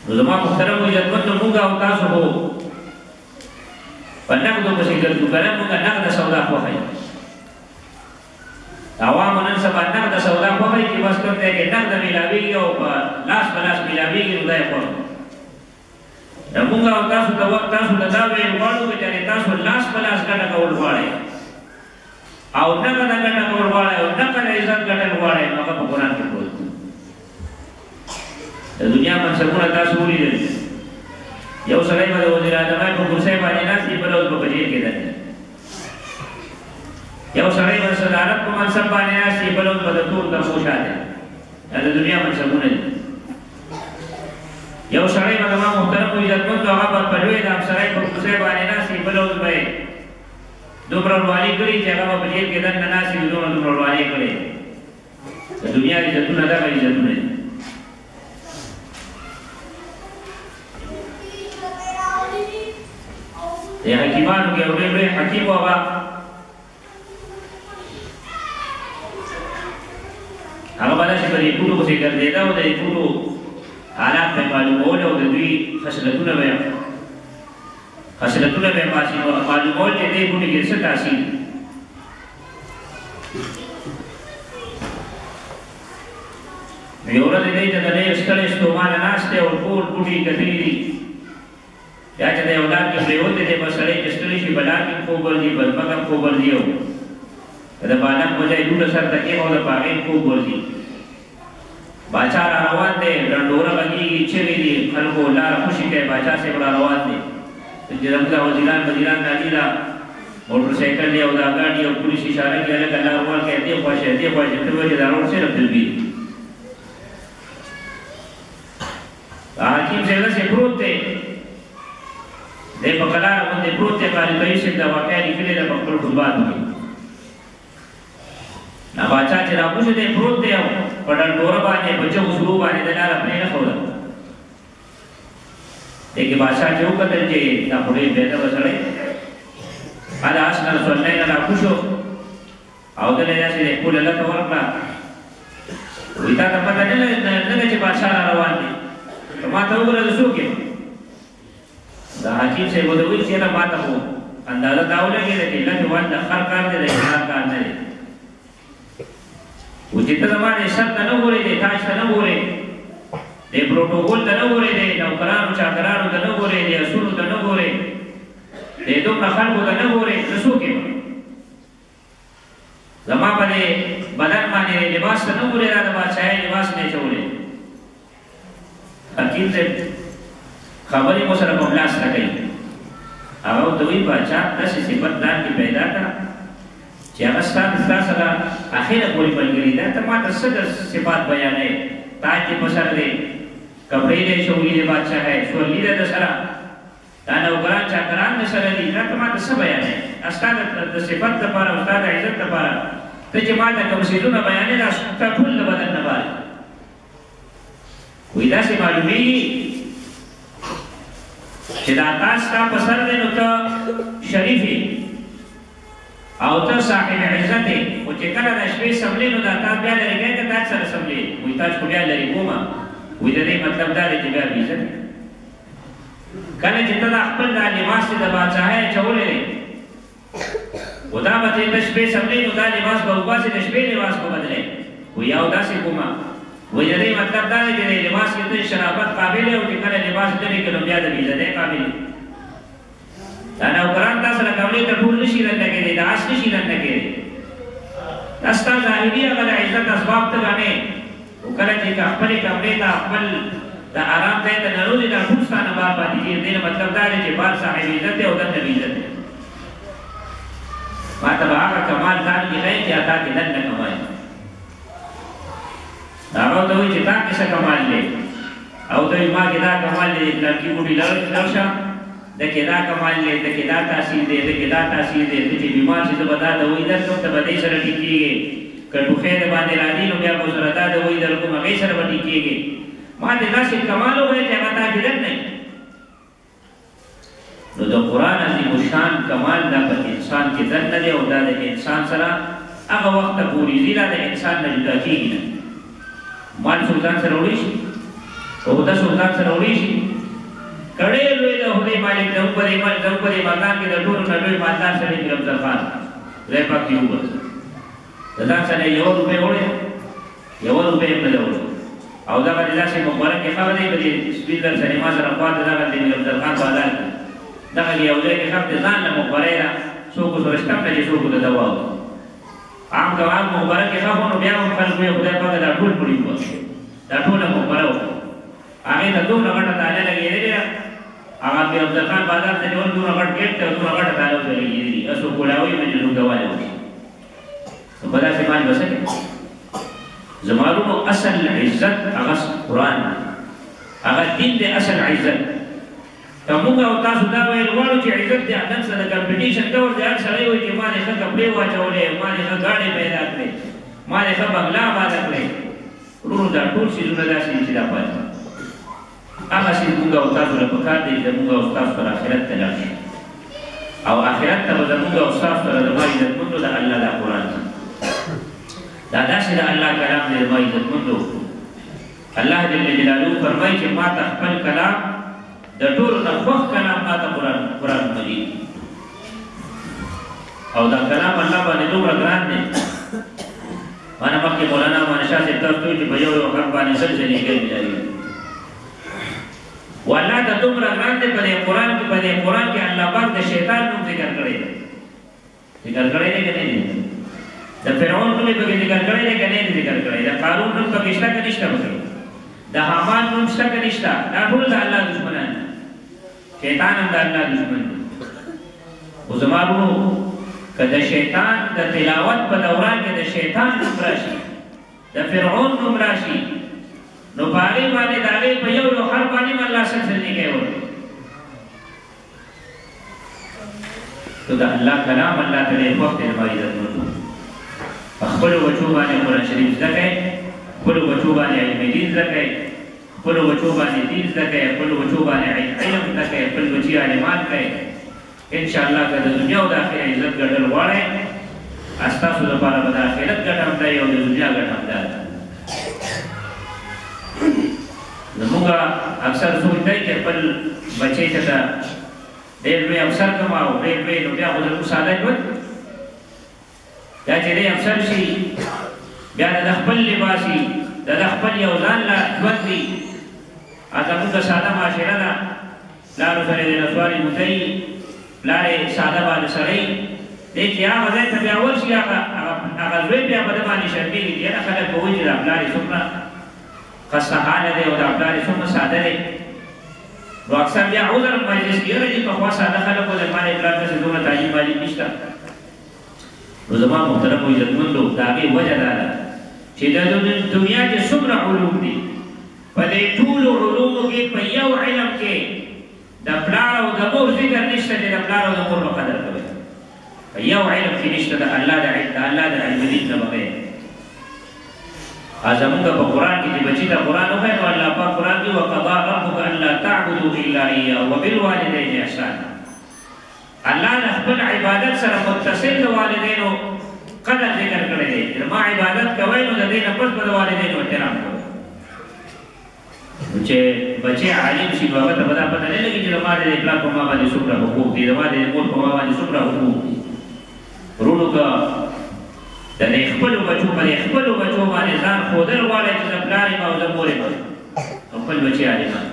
نو زما محترم عزتمندو موږ او تاسو خو په نقدو پسې ګرځو که نه موږ نقده سودا خوښوي عوامو نن سبا نقده سودا خوښوي چې بس کوم ځای کې نقده میلاوېږي او په لاس په لاس میلاوېږي نو دا یې خوښ موږ او تاسو ته دا ویل غواړو چې تاسو لاس په لاس ګټه کول غواړئ او نقده ګټه کول غواړئ او نقد عزت ګټل غواړئ نو هغه په قرآن کې پروت دی د دنیا منصبونه تاسو ولیدل یو سړی به د وزیر اعظمۍ په کرسۍ باندې ناست وي بله اوس به په جیل کې دننه یو سړی به د صدارت په منصب باندې ناست وي بله اوس به د تور درخوشا دی دا د دنیا منصبونه دي یو سړی به زما محترمو عزتمندو هغه به په لوی د افسرۍ په کرسۍ باندې ناست وي بله اوس به یې دومره وروالی کړي چې هغه به په جیل کې دننه ناست وي دومره وروالی کړي د دنیا عزتونه دغه عزتونه دي د حکیمانو کې یو ډېر لوی حکیم و هغه به داسې په ریپوټو پسې ګرځېده او د ریپوټو حالات به یې معلومول او د دوی خصلتونه به یې معلومول چې دې بوټي کې څه تاثیر یو ورځ دی ته د ډېر ستړی ستومانه ناست دی او ټول بوټي کتلي دي یا چې د یو لار کې پرېوتی دی به سړی چې ستړی شي په لار کې خوب ورځي په ځمکه خوب ورځي او د بالښت په ځای لوټه سر ته کېښوده په هغې خوب ورځي باچا را روان دی ډنډوره غږېږي چغې دي خلکو لاره خوشي کوي باچا صاحب را روان دی چې زموږ وزیران راځي دا موټر سایکل دی او دا ګاډي او پولیس اشاره کوي هلکه لار ور کوي دې خوا شه دې خوا شه ته وایې دا روډ صرف دلبي حکیم صاحب داسې پروت دی دی په کلاره باندې پروت دی قاري طیب صاحب دا واقعه لیکلې ده په خپل خطباتو کې نه باچا چې راکوشي دی پروت دی او په ډنډوره باندې په چغو سرو باندې د لاره پرېنښوده دی کې بادشاه چې وکتل چې دا خو ډېر بېادبه سړی هله اس نه سورلی نه راکوشو او دله داسې د خپل لته ورکړه وایي تا ته پته نه ده چې بادشاه را روان دی که ما ته وګوره زه څوک یم دا حکیم صاحب ورته وویل چې یاره ما ته خو اندازه دا ولګېده چې لږ ول د خر کار دی د احترام کار نه دی و چې ته زما د شر ته نه ګورې د تاج ته نه ګورې د پروټوکول ته نه ګورې د نوکرانو چاکرانو ته نه ګورې د اصولو ته نه ګورې د دومره خلکو ته نه ګورې زه څوک یم زما په دې بدن باندې لباس ته نه ګورې دا د بادشاهۍ لباس نه اچولی حکیم صاحب خبرې مو سره په ملاس نه کوي هغه ورته وایي بادشاه داسې صفت ځان کې پیدا کړه چې هغه ستا سره اخره پورې ملګري ده ته ما ته څه د صفات بیانوې تاج دې په سر دی کپړې دې شوګي د بادشاهۍ سورلي ده د سره دا نوکران چاکران د سره دي دا ته ما ته څه بیانوې ستا د صفت دپاره او ستا د عزت دپاره ته چې ما ته کوم څیزونه بیانوې دا ستا ټول د بدن نه باري وایي داسې معلومېږي چې دا تاج ستا په سر دی نو ته شریف یې او ته صاحب عزت یې خو چې کله د شپې سملې نو دا تاج بیا لرې کوې که تاج سره سملې وایي تاج خو بیا لرې کومه وایي د دې مطلب دا دی چې بیا بې عزت کله چې ته دا خپل دا لباس دی د بادشاهۍ اچولی دی خو دا به چې ته شپې سملې نو دا لباس به وباسې د شپې لباس به بدلی وایي او داسې کومه وایي د دې مطلب دا دی چې د لباس کې ته شرافت قابل یې او چې کله لباس لرې کړې نو بیا د بې عزتۍ قابل یې دا نوکران تا سره کمرې ته ټول نشي رنډه کېدی د آس نشي رنډه کېدی دا ستا ظاهري هغه د عزت اسباب ته ګڼې خو کله چې خپلې کمرې ته خپل د آرام ځای ته ننوځې دا ټول ستا نه بار پاتې کېږي دې مطلب دا دی چې بار صاحب عزت دی او دننه بې عزت دی ما ته به هغه کمال ځان کې ښایي چې تا کې دننه کمال هغه ورته وایي چې تا کې څه کمال دی او ته وایي ما کې دا کمال دی لړکي بوډي لړ شه د کې دا کمال دی د کې دا تاثیر دی د کې دا تاثیر دی ته چې بیمار شي زه به دا دوايي درکړم ته به دې سره ټیک کېږې که ټوخی د باندې راځي نو بیا به سره دا دوايي درکړم هغې سره به ټیک کېږې ما دې داسې کمال ووایه چې هغه تا کې دن نه نو د قرآن عظیم الشان کمال دا په انسان کې دن نه دی او دا د انسان سره هغه وخته پورې ځي دا د انسان نه جدا کېږي نه مال سلطان سره وړی شي او د سلطان سره وړي شي کړي لوی د خدای مالک د په مکان کې د ټولو نه لوی مالدار سره کې افضل خان زې پاک یو بس دا څنګه یو روپے وړي یو روپے په لور او دا باندې داسې مبارک خبره دی چې سپیډر سره ما سره خاطر دا باندې افضل خان بازار دا یو ځای کې خپل ځان له مبارک څوک سره شته چې څوک د دوا عام دوام مبارک خبرونه بیا هم خلکو یو خدای پاک دا ټول پړي وو دا ټول مبارک هغه د دوه غټه تعالی لګیږي هغه په افضل خان بازار ته ډول دوه غټ کې ته دوه غټه تعالی لګیږي اسو کولاوي مې جوړ غواړي په داسې باندې وسکه زمارو اصل عزت هغه قرآن هغه دین دې اصل عزت ته موږ او تاسو دا ویل غواړو چې عزت دې عدم سره کمپټیشن دور دې هر سړی وایي چې ما دې ښه کپړې واچولې ما دې ښه ګاډۍ پیدا کړې ما دې ښه بنګلا آباد کړې ورونو دا ټول څیزونه داسې دي چې دا پاتې هغه چې موږ او تاسو له پکار دی چې موږ او تاسو پر آخرت ته لاړ شو او آخرت ته به زموږ او تاسو سره د ما عزتمندو د الله دا قرآن دا داسې د الله کلام دی د ما عزتمندو الله جل جلاله فرمایي چې ما ته خپل کلام د ټولو نه خوښ کلام ما ته قرآن مجید او دا کلام الله باندې دومره ګران دی مانا مخکې مولانا مانا شاه صاحب تاسو چې په یو حق باندې سل ځلېږي ملایي والله ته دومره ګران دی په دې قرآن کې الله پاک د شیطان نوم ذکر کړی دی ذکر کړی دی که نه دی د فرعون نوم یې پکې ذکر کړی دی که نه دی ذکر کړی د قارون نوم پکې شته که نشته پکې د حامان نوم شته که نشته دا ټول د الله دشمنان شیطان هم د الله دشمن دی خو زما ورونو که د شیطان د تلاوت په دوران کې د شیطان نوم راشي د فرعون نوم راشي نو په هغې باندې د هغې په یو حرف باندې هم الله سل نیکی ورکوي نو د الله کلام الله ته ډېر خوښ دی زما عزتمندو په خپلو بچو باندې قرآن شریف زده کړئ خپلو بچو باندې علم دین زده کړئ خپلو بچو باندې دین زده کړئ خپلو بچو باندې علم زده کړئ خپل بچي عالمان کړئ انشاءالله که د دنیا او د آخرت عزت ګټل غواړئ ستاسو لپاره به د آخرت ګټه هم ده او د دنیا ګټه هم ده زموږ اکثر سوچ دی چې خپل بچی ته ډېر لوی افسر کړم او ډېر لوی نو بیا خو زموږ ساده ژوند دا چې دی افسر شي بیا د خپل لباس وي د خپل یو ځان له ژوند وي زموږ ساده معاشره ده پلارو سره د نسواري موزی پلار یې ساده باندې سړی دی چې هغه ځای ته بیا ورشي هغه زوی بیا په ده باندې شرمېږي چې یاره خلک به وایي چې دا پلار یې څومره خسته حاله دی او دا پلار یې څومره ساده دی نو اکثر بیا عذر مجلس کې یاره چې پخوا ساده خلک وو د ما دې پلار داسې دومره تعلیم معلیم نشته نو زما محترمو عزتمندو د هغې وجه دا ده چې د دنیا کې څومره علوم دي په دې ټولو علومو کې په یو علم کې د پلار او د مور ذکر نشته چې د پلار او د مور په قدر کوي په یو علم کې نشته د الله د علم دین نه بغیر زموږ په قرآن کې چې بچي ته قرآن وښایي نو الله پاک قرآن کې وقضا ربک الا تعبدوا الا ایاه وبالوالدین احسانا الله د خپل عبادت سره متصل د والدینو قدر ذکر کړی دی ما عبادت کوئ نو د دې نه پس به د والدینو احترام کوئ چې بچی عالم شي نو هغه ته به دا پته نه لګي چې د ما د پلار په ما باندې څومره حقوق دي د ما د مور په ما باندې څومره حقوق دي وروڼو که د خپلو بچو باندې ځان ښودل غواړئ چې زه پلار یم او زه مور یم خپل بچي عالمان